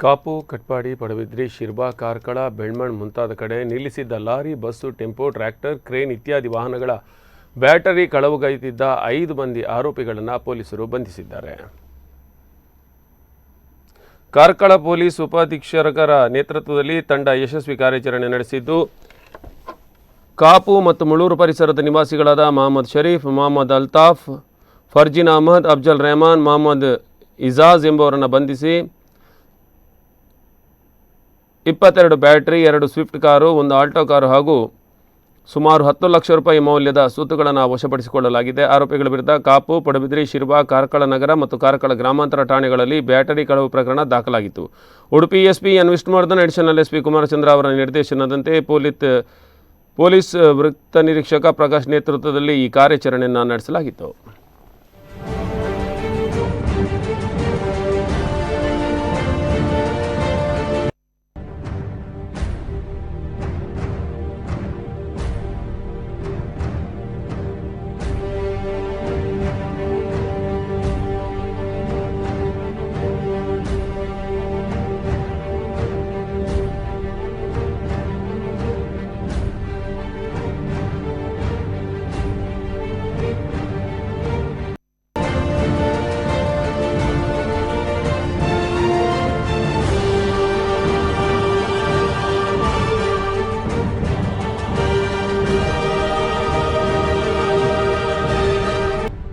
ಕಾಪು, ಕಟ್ಪಾಡಿ, ಪಡುಬಿದ್ರಿ, ಶಿರ್ಬಾ, ಕಾರ್ಕಳ, ಬೆಳ್ಮಣ್ ಮುಂತಾದ ಕಡೆ ನಿಲ್ಲಿಸಿದ್ದ lorry, bus, tempo, tractor, crane ಇತ್ಯಾದಿ ವಾಹನಗಳ ಬ್ಯಾಟರಿ ಕಳವುಗೈದಿದ್ದ 5 ಮಂದಿ ಆರೋಪಿಗಳನ್ನು ಪೊಲೀಸರು ಬಂಧಿಸಿದ್ದಾರೆ. ಕಾರ್ಕಳ ಪೊಲೀಸ್ ಉಪಾಧೀಕ್ಷಕರ ನೇತೃತ್ವದಲ್ಲಿ ತಂಡ ಯಶಸ್ವಿ ಕಾರ್ಯಾಚರಣೆ ನಡೆಸಿದ್ದು, ಕಾಪು ಮತ್ತು ಮುಳೂರು ಪರಿಸರದ ನಿವಾಸಿಗಳಾದ ಮೊಹಮ್ಮದ್ ಶರೀಫ್, ಮೊಹಮ್ಮದ್ ಅಲ್ತಾಫ್, ಫರ್ಜಿನ್ ಅಹಮದ್, ಅಫ್ಜಲ್ ರೆಹಮಾನ್, ಮೊಹಮ್ಮದ್ ಇಜಾಜ್ ಎಂಬುವರನ್ನು ಬಂಧಿಸಿ 22 battery, 2 Swift car, 1 Alto car ಹಾಗೂ ಸುಮಾರು 10 ಲಕ್ಷ ರೂಪಾಯಿ ಮೌಲ್ಯದ ಸೂತುಗಳನ್ನು ವಶಪಡಿಸಿಕೊಳ್ಳಲಾಗಿದೆ. ಆರೋಪಿಗಳ ವಿರುದ್ಧ ಕಾಪು, ಪಡುಬಿದ್ರಿ, ಶಿರ್ಬಾ, ಕಾರ್ಕಳ ನಗರ ಮತ್ತು ಕಾರ್ಕಳ ಗ್ರಾಮಾಂತರ ಠಾಣೆಗಳಲ್ಲಿ ಬ್ಯಾಟರಿ ಕಳವು ಪ್ರಕರಣ ದಾಖಲಾಗಿತ್ತು. Udupi SP N Vishnuvardhan, additional SP Kumarachandra ಅವರ ನಿರ್ದೇಶನದಂತೆ ಪೊಲೀಸ್ ವೃತ್ತ ನಿರೀಕ್ಷಕ ಪ್ರಕಾಶ್ ನೇತೃತ್ವದಲ್ಲಿ ಈ ಕಾರ್ಯಾಚರಣೆಯನ್ನು ನಡೆಸಲಾಗಿತ್ತು.